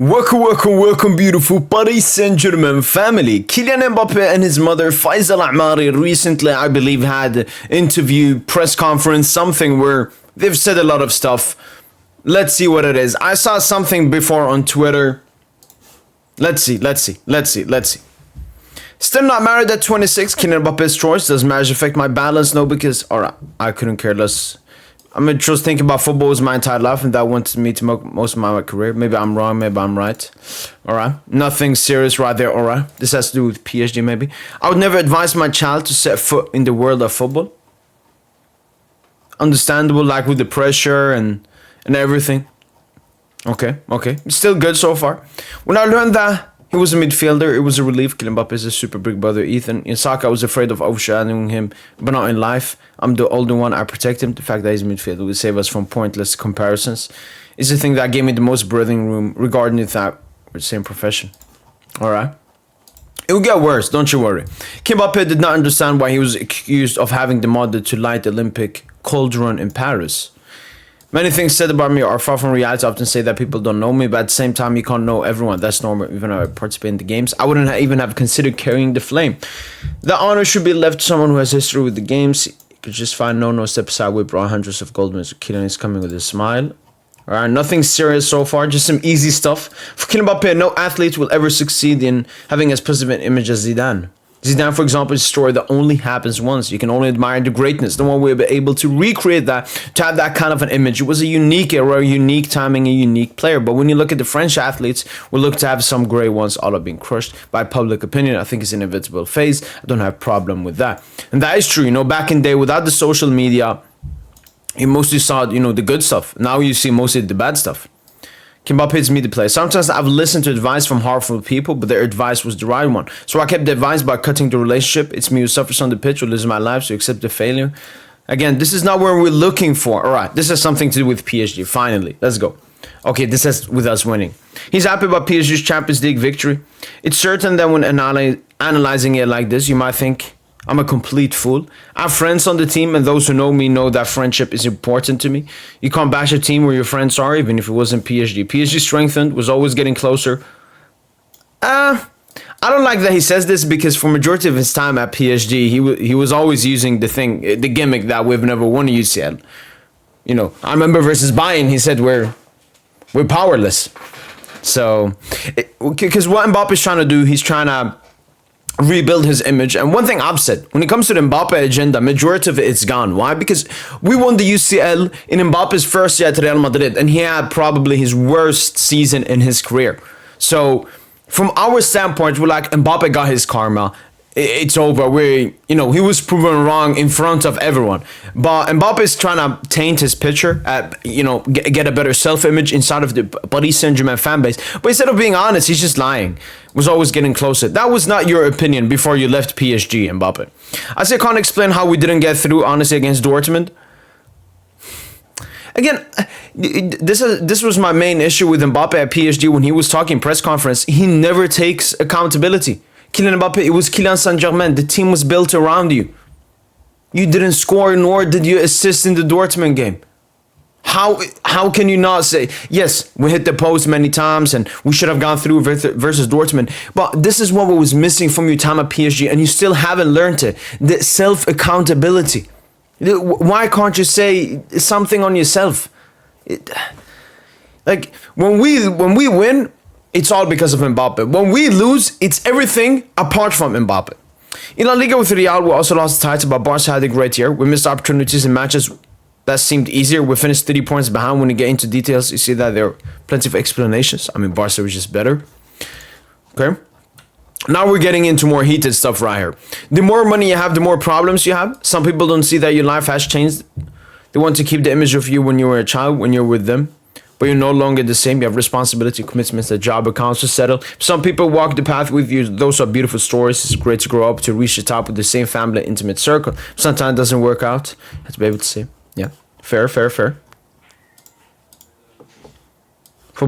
Welcome, beautiful Paris Saint-Germain family. Kylian Mbappe and his mother Fayza Lamari recently, I believe, had interview, press conference, something where they've said a lot of stuff. Let's see what it is. I saw something before on Twitter. Let's see. Still not married at 26. Kylian Mbappe's choice. Does marriage affect my balance? No, because alright, I couldn't care less. I'm just thinking about football was my entire life, and that wanted me to make most of my career. Maybe I'm wrong, maybe I'm right. Alright, nothing serious right there. Alright, this has to do with PSG. Maybe I would never advise my child to set foot in the world of football. Understandable, like with the pressure and everything. Okay, still good so far. When I learned that he was a midfielder, it was a relief. Kylian Mbappe is a super big brother, Ethan. In soccer, I was afraid of overshadowing him, but not in life. I'm the older one, I protect him. The fact that he's a midfielder will save us from pointless comparisons. It's the thing that gave me the most breathing room regarding if that we're the same profession. Alright. It will get worse, don't you worry. Kylian Mbappe did not understand why he was accused of having demanded to light the Olympic cauldron in Paris. Many things said about me are far from reality. I often say that people don't know me, but at the same time, you can't know everyone. That's normal. Even though I participate in the games, I wouldn't even have considered carrying the flame. The honor should be left to someone who has history with the games. You could just find no step aside. We brought hundreds of gold medals. Kylian is coming with a smile. Alright, nothing serious so far, just some easy stuff. For Kylian Mbappe, no athlete will ever succeed in having as positive an image as Zidane. Zidane, for example, is a story that only happens once. You can only admire the greatness. No one will be able to recreate that, to have that kind of an image. It was a unique era, a unique timing, a unique player. But when you look at the French athletes, we look to have some great ones, all are being crushed by public opinion. I think it's an inevitable phase. I don't have a problem with that. And that is true. You know, back in the day, without the social media, you mostly saw, the good stuff. Now you see mostly the bad stuff. Mbappe is me to play. Sometimes I've listened to advice from harmful people, but their advice was the right one. So I kept the advice by cutting the relationship. It's me who suffers on the pitch, who lives my life, so accept the failure. Again, this is not where we're looking for. All right, this has something to do with PSG. Finally, let's go. Okay, this has with us winning. He's happy about PSG's Champions League victory. It's certain that when analyzing it like this, you might think I'm a complete fool. I have friends on the team, and those who know me know that friendship is important to me. You can't bash a team where your friends are, even if it wasn't PSG. PSG strengthened, was always getting closer. I don't like that he says this, because for majority of his time at PSG, he was always using the gimmick that we've never won a UCL. I remember versus Bayern, he said we're powerless. So, because what Mbappe is trying to do, he's trying to rebuild his image. And one thing I've said, when it comes to the Mbappe agenda, majority of it is gone. Why? Because we won the UCL in Mbappe's first year at Real Madrid, and he had probably his worst season in his career. So from our standpoint, we're like, Mbappe got his karma. It's over. He was proven wrong in front of everyone. But Mbappe is trying to taint his picture, get a better self-image inside of the Paris Saint-Germain fan base. But instead of being honest, he's just lying. Was always getting closer. That was not your opinion before you left PSG, Mbappe. I say, can't explain how we didn't get through, honestly, against Dortmund. Again, this was my main issue with Mbappe at PSG when he was talking press conference. He never takes accountability. Kylian Mbappe, it was Kylian Saint-Germain. The team was built around you. You didn't score, nor did you assist in the Dortmund game. How can you not say, yes, we hit the post many times and we should have gone through versus Dortmund. But this is what was missing from your time at PSG, and you still haven't learned it. The self-accountability. Why can't you say something on yourself? When we win, it's all because of Mbappe. When we lose, it's everything apart from Mbappe. In La Liga with Real, we also lost the title, but Barca had a great year. We missed opportunities in matches that seemed easier. We finished 30 points behind. When you get into details, you see that there are plenty of explanations. I mean, Barca was just better. Okay? Now we're getting into more heated stuff right here. The more money you have, the more problems you have. Some people don't see that your life has changed. They want to keep the image of you when you were a child, when you're with them. But you're no longer the same. You have responsibility, commitments, a job, accounts to settle. Some people walk the path with you. Those are beautiful stories. It's great to grow up, to reach the top with the same family, intimate circle. Sometimes it doesn't work out. You have to be able to say, yeah, fair. Football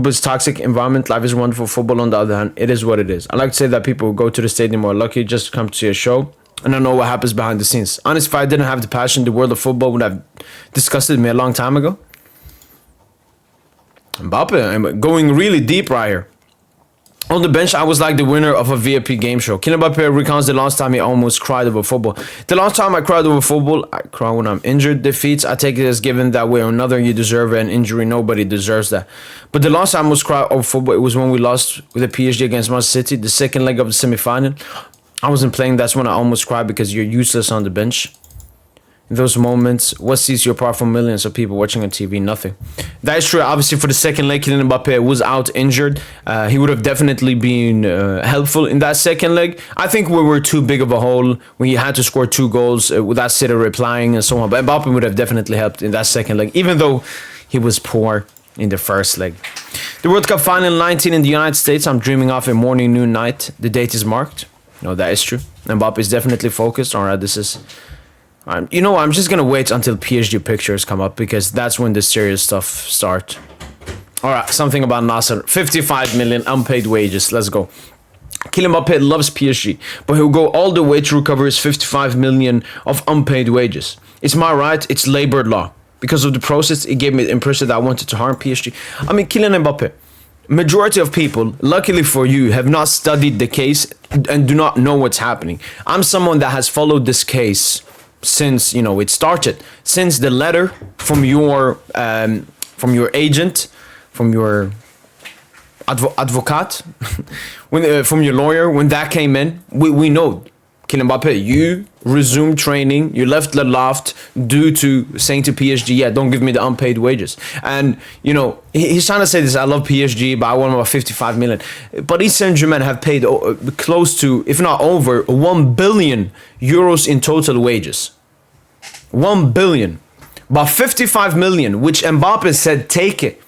is a toxic environment. Life is wonderful. Football, on the other hand, it is what it is. I like to say that people who go to the stadium are lucky just to come to see a show. And I know what happens behind the scenes. Honestly, if I didn't have the passion, the world of football would have disgusted me a long time ago. Mbappe, I'm going really deep right here. On the bench, I was like the winner of a VIP game show. Kylian Mbappe recounts the last time he almost cried over football. The last time I cried over football, I cry when I'm injured. Defeats, I take it as given that way or another. You deserve an injury. Nobody deserves that. But the last time I almost cried over football, it was when we lost with the PSG against Man City, the second leg of the semi-final. I wasn't playing. That's when I almost cried because you're useless on the bench. In those moments, what sets you apart from millions of people watching on TV? Nothing. That is true. Obviously, for the second leg, Kylian Mbappe was out injured. He would have definitely been helpful in that second leg. I think we were too big of a hole when he had to score 2 goals without City replying and so on. But Mbappe would have definitely helped in that second leg, even though he was poor in the first leg. The World Cup final 19 in the United States. I'm dreaming of a morning, noon, night. The date is marked. No, that is true. Mbappe is definitely focused. All right, this is... you know, I'm just going to wait until PSG pictures come up because that's when the serious stuff starts. All right, something about Nasser. 55 million unpaid wages. Let's go. Kylian Mbappe loves PSG, but he'll go all the way to recover his 55 million of unpaid wages. It's my right. It's labor law. Because of the process, it gave me the impression that I wanted to harm PSG. I mean, Kylian Mbappe. Majority of people, luckily for you, have not studied the case and do not know what's happening. I'm someone that has followed this case since, you know, it started, since the letter from your agent, from your advocate, when from your lawyer, when that came in, we know, Kylian Mbappe, you resumed training, you left the loft due to saying to PSG, yeah, don't give me the unpaid wages. And, you know, he's trying to say this, I love PSG, but I want about 55 million. Paris Saint-Germain have paid close to, if not over, 1 billion euros in total wages. 1 billion. But 55 million, which Mbappe said, take it.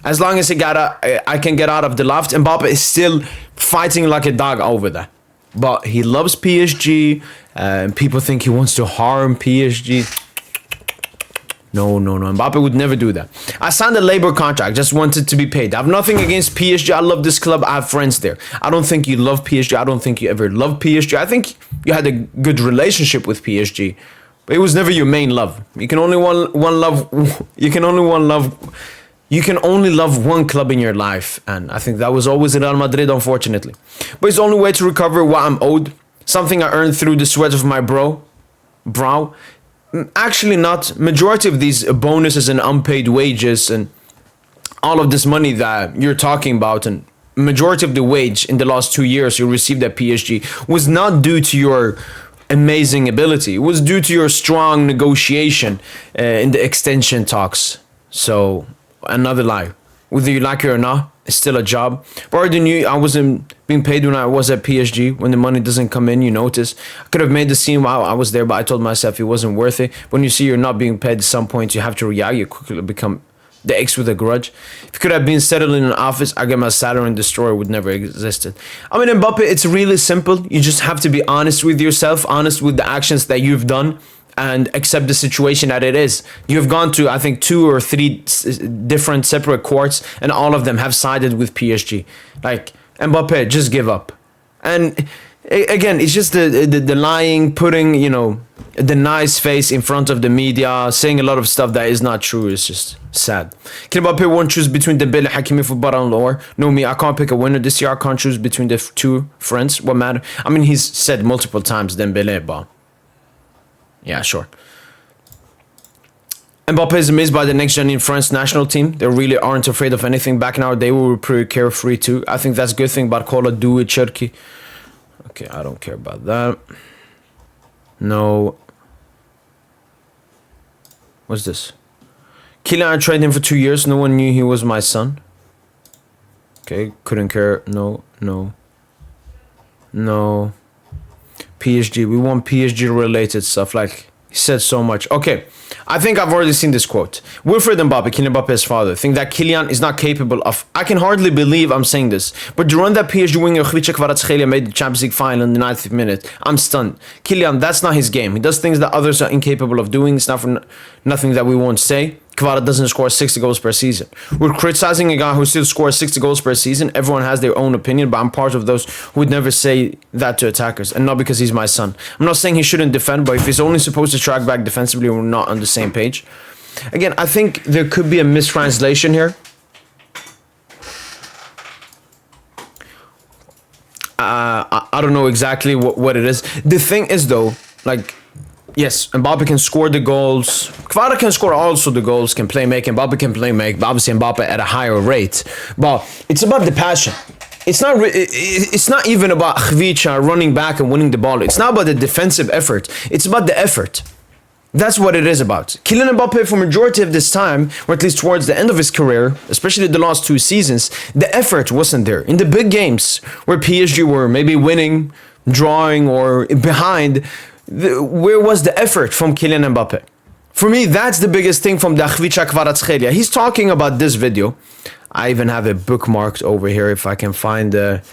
As long as I can get out of the loft, Mbappe is still fighting like a dog over that. But he loves PSG, and people think he wants to harm PSG. No. Mbappe would never do that. I signed a labor contract, just wanted to be paid. I have nothing against PSG. I love this club. I have friends there. I don't think you love PSG. I don't think you ever loved PSG. I think you had a good relationship with PSG, but it was never your main love. You can only love one club in your life, and I think that was always Real Madrid, unfortunately. But it's the only way to recover what I'm owed, something I earned through the sweat of my brow. Actually not. Majority of these bonuses and unpaid wages and all of this money that you're talking about, and majority of the wage in the last 2 years you received at PSG was not due to your amazing ability. It was due to your strong negotiation in the extension talks. So... another lie. Whether you like it or not, it's still a job. But I already knew I wasn't being paid when I was at PSG. When the money doesn't come in, you notice. I could have made the scene while I was there, but I told myself it wasn't worth it. When you see you're not being paid at some point, you have to react. You quickly become the ex with a grudge. If it could have been settled in an office, I get my salary and the story would never existed. I mean, Mbappe, it's really simple. You just have to be honest with yourself, honest with the actions that you've done, and accept the situation that it is. You've gone to, I think, 2 or 3 different separate courts, and all of them have sided with PSG. Like, Mbappe, just give up. And again, it's just the lying, putting, you know, the nice face in front of the media, saying a lot of stuff that is not true. It's just sad. Kylian Mbappe won't choose between Dembele and Hakimi for Ballon d'Or. No, me, I can't pick a winner this year. I can't choose between the 2 friends. What matter? I mean, he's said multiple times Dembele, but... yeah, sure. Mbappe is amazed by the next gen in France national team. They really aren't afraid of anything. Back in our day, we were pretty carefree too. I think that's a good thing about Kola, do it, Cherki. Okay, I don't care about that. No. What's this? Kylian, I trained him for 2 years. No one knew he was my son. Okay, couldn't care. No. PSG, we want PSG related stuff, like he said so much. Okay, I think I've already seen this quote. Wilfred Mbappe, Kylian Mbappe's father, think that Kylian is not capable of... I can hardly believe I'm saying this, but the run that PSG winger Khvicha Kvaratskhelia made the Champions League final in the 90th minute, I'm stunned. Kylian, that's not his game. He does things that others are incapable of doing. It's not for nothing that we won't say. Kvara doesn't score 60 goals per season. We're criticizing a guy who still scores 60 goals per season. Everyone has their own opinion, but I'm part of those who would never say that to attackers, and not because he's my son. I'm not saying he shouldn't defend, but if he's only supposed to track back defensively, we're not on the same page. Again, I think there could be a mistranslation here. I don't know exactly what it is. The thing is though, like, yes, Mbappe can score the goals. Kvara can score also the goals, can play make. Mbappe can play make. Obviously, Mbappe at a higher rate. But it's about the passion. It's not even about Khvicha running back and winning the ball. It's not about the defensive effort. It's about the effort. That's what it is about. Kylian Mbappe, for majority of this time, or at least towards the end of his career, especially the last 2 seasons, the effort wasn't there. In the big games where PSG were maybe winning, drawing, or behind, where was the effort from Kylian Mbappe? For me, that's the biggest thing from the Khvicha Kvaratskhelia. He's talking about this video. I even have it bookmarked over here if I can find the...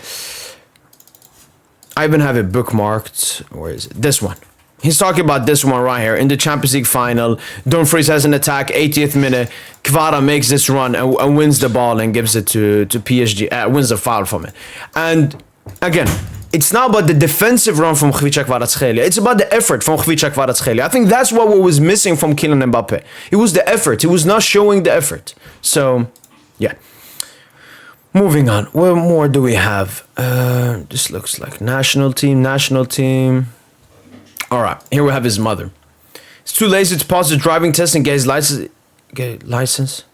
I even have it bookmarked. Where is it? This one. He's talking about this one right here. In the Champions League final, Dumfries has an attack, 80th minute. Kvara makes this run and wins the ball and gives it to PSG. Wins the foul from it. And again, it's not about the defensive run from Khvicha Kvaratskhelia. It's about the effort from Khvicha Kvaratskhelia. I think that's what was missing from Kylian Mbappe. It was the effort. He was not showing the effort. So, yeah. Moving on. What more do we have? This looks like national team. All right. Here we have his mother. He's too lazy to pass the driving test and get his license.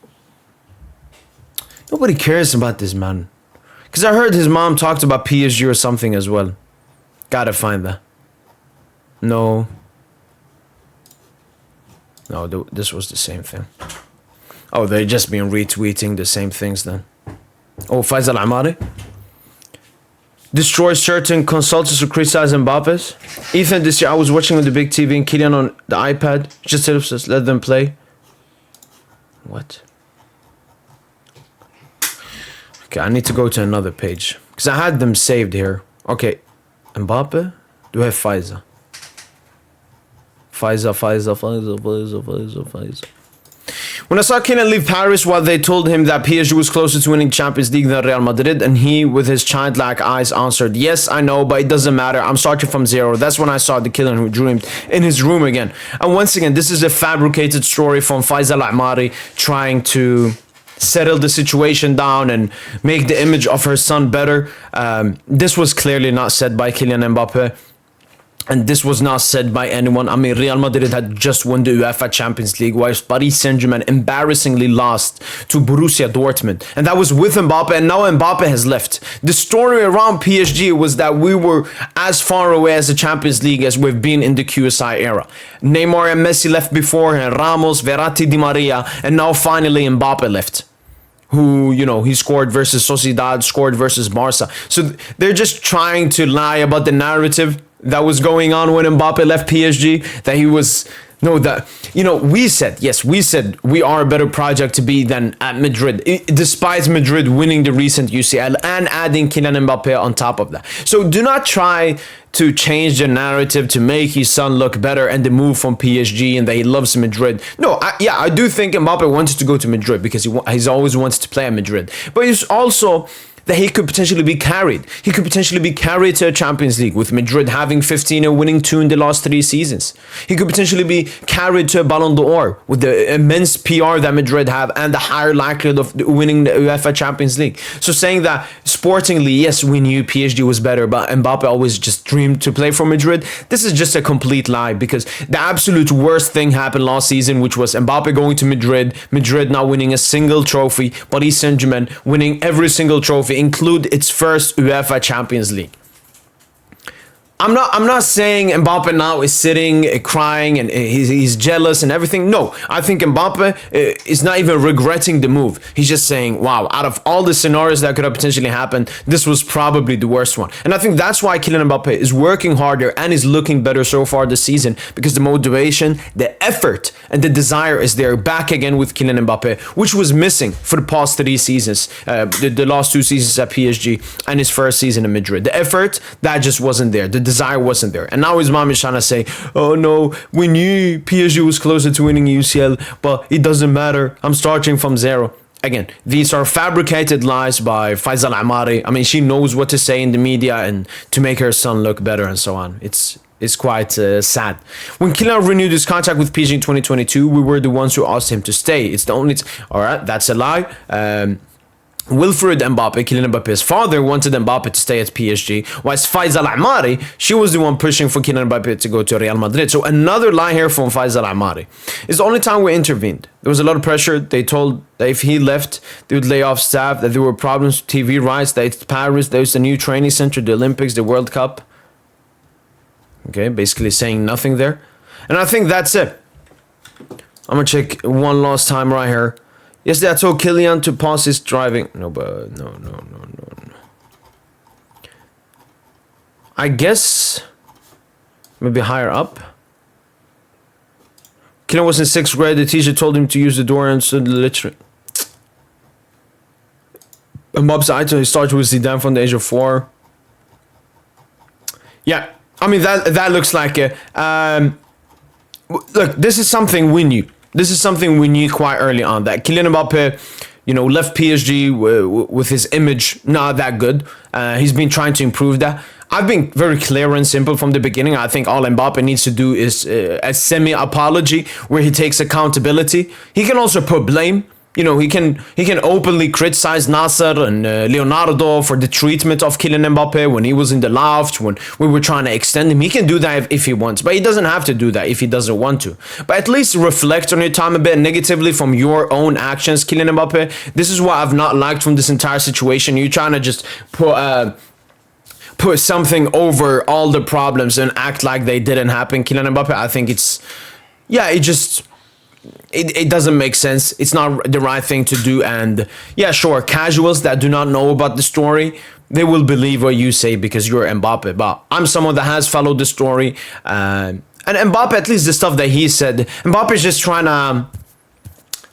Nobody cares about this man. Because I heard his mom talked about PSG or something as well. Gotta find that. No, this was the same thing. Oh, they've just been retweeting the same things then. Oh, Fayza Lamari. Destroys certain consultants who criticize Mbappe's. Ethan, this year I was watching on the big TV and Kylian on the iPad. Just let them play. What? Okay, I need to go to another page. Because I had them saved here. Okay. Mbappe? Do I have Fayza? Fayza. When I saw Kylian leave Paris while they told him that PSG was closer to winning Champions League than Real Madrid, and he, with his childlike eyes, answered, "Yes, I know, but it doesn't matter. I'm starting from zero." That's when I saw the Kylian who dreamed in his room again. And once again, this is a fabricated story from Fayza Lamari trying to settle the situation down and make the image of her son better. This was clearly not said by Kylian Mbappe. And this was not said by anyone. I mean, Real Madrid had just won the UEFA Champions League, whilst Paris Saint-Germain embarrassingly lost to Borussia Dortmund. And that was with Mbappe, and now Mbappe has left. The story around PSG was that we were as far away as the Champions League as we've been in the QSI era. Neymar and Messi left before, and Ramos, Verratti, Di Maria, and now finally Mbappe left. Who, you know, he scored versus Sociedad, scored versus Barca. So they're just trying to lie about the narrative that was going on when Mbappe left PSG, that he was, no, that, you know, we said we are a better project to be than at Madrid, despite Madrid winning the recent UCL and adding Kylian Mbappe on top of that. So do not try to change the narrative to make his son look better and the move from PSG and that he loves Madrid. No, I do think Mbappe wanted to go to Madrid because he's always wanted to play at Madrid. But it's also that he could potentially be carried. He could potentially be carried to a Champions League with Madrid having 15 and winning 2 in the last 3 seasons. He could potentially be carried to a Ballon d'Or with the immense PR that Madrid have and the higher likelihood of winning the UEFA Champions League. So saying that sportingly, yes, we knew PSG was better, but Mbappe always just dreamed to play for Madrid, this is just a complete lie, because the absolute worst thing happened last season, which was Mbappe going to Madrid, Madrid not winning a single trophy, Paris Saint-Germain winning every single trophy, include its first UEFA Champions League. I'm not saying Mbappe now is sitting crying and he's jealous and everything. No, I think Mbappe is not even regretting the move. He's just saying, wow, out of all the scenarios that could have potentially happened, this was probably the worst one. And I think that's why Kylian Mbappe is working harder and is looking better so far this season, because the motivation, the effort, and the desire is there back again with Kylian Mbappe, which was missing for the past 3 seasons, the last 2 seasons at PSG and his first season in Madrid. The effort, that just wasn't there. The desire wasn't there. And now his mom is trying to say, oh no, we knew PSG was closer to winning UCL, but it doesn't matter. I'm starting from zero. Again, these are fabricated lies by Fayza Lamari. I mean, she knows what to say in the media and to make her son look better and so on. It's quite sad. When Kylian renewed his contract with PSG in 2022, we were the ones who asked him to stay. It's the only... All right, that's a lie. Wilfred Mbappe, Kylian Mbappe's father, wanted Mbappe to stay at PSG, whilst Fayza Lamari, she was the one pushing for Kylian Mbappe to go to Real Madrid. So another lie here from Fayza Lamari. It's the only time we intervened. There was a lot of pressure. They told that if he left, they would lay off staff, that there were problems with TV rights, that it's Paris, there's a new training center, the Olympics, the World Cup. Okay, basically saying nothing there. And I think that's it. I'm going to check one last time right here. Yesterday I told Kylian to pause his driving. No. I guess maybe higher up. Kylian was in 6th grade. The teacher told him to use the door and stood literally. Mbappe's item, he started with Zidane from the age of 4. Yeah, I mean that looks like a. Look, this is something we knew. This is something we knew quite early on, that Kylian Mbappe, you know, left PSG with his image not that good. He's been trying to improve that. I've been very clear and simple from the beginning. I think all Mbappe needs to do is a semi-apology where he takes accountability. He can also put blame. You know, he can openly criticize Nasser and Leonardo for the treatment of Kylian Mbappe when he was in the loft, when we were trying to extend him. He can do that if he wants, but he doesn't have to do that if he doesn't want to. But at least reflect on your time a bit negatively from your own actions, Kylian Mbappe. This is what I've not liked from this entire situation. You're trying to just put something over all the problems and act like they didn't happen, Kylian Mbappe. I think it doesn't make sense. It's not the right thing to do. And yeah, sure, casuals that do not know about the story, they will believe what you say because you're Mbappe. But I'm someone that has followed the story. And Mbappe, at least the stuff that he said, Mbappe is just trying to,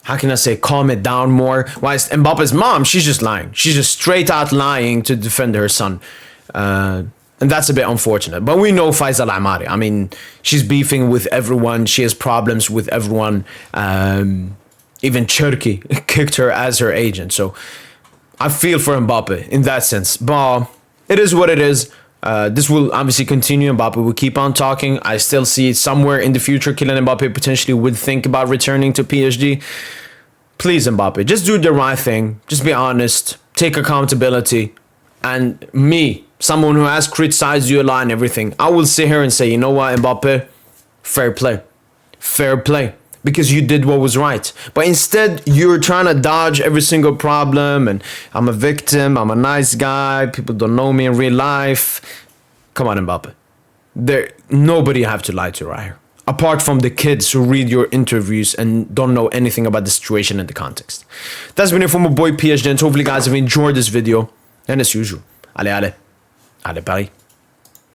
how can I say, calm it down more. Whilst Mbappe's mom, she's just lying. She's just straight out lying to defend her son. And that's a bit unfortunate. But we know Fayza Lamari. I mean, she's beefing with everyone. She has problems with everyone. Even Turkey kicked her as her agent. So I feel for Mbappe in that sense. But it is what it is. This will obviously continue. Mbappe will keep on talking. I still see somewhere in the future Kylian Mbappe potentially would think about returning to PSG. Please, Mbappe, just do the right thing. Just be honest. Take accountability. And me, someone who has criticized you a lot and everything, I will sit here and say, you know what, Mbappe, fair play. Fair play. Because you did what was right. But instead, you're trying to dodge every single problem. And I'm a victim. I'm a nice guy. People don't know me in real life. Come on, Mbappe. Nobody you have to lie to right here. Apart from the kids who read your interviews and don't know anything about the situation and the context. That's been it from my boy PSG. And hopefully, guys have enjoyed this video. And as usual, allez, Paris.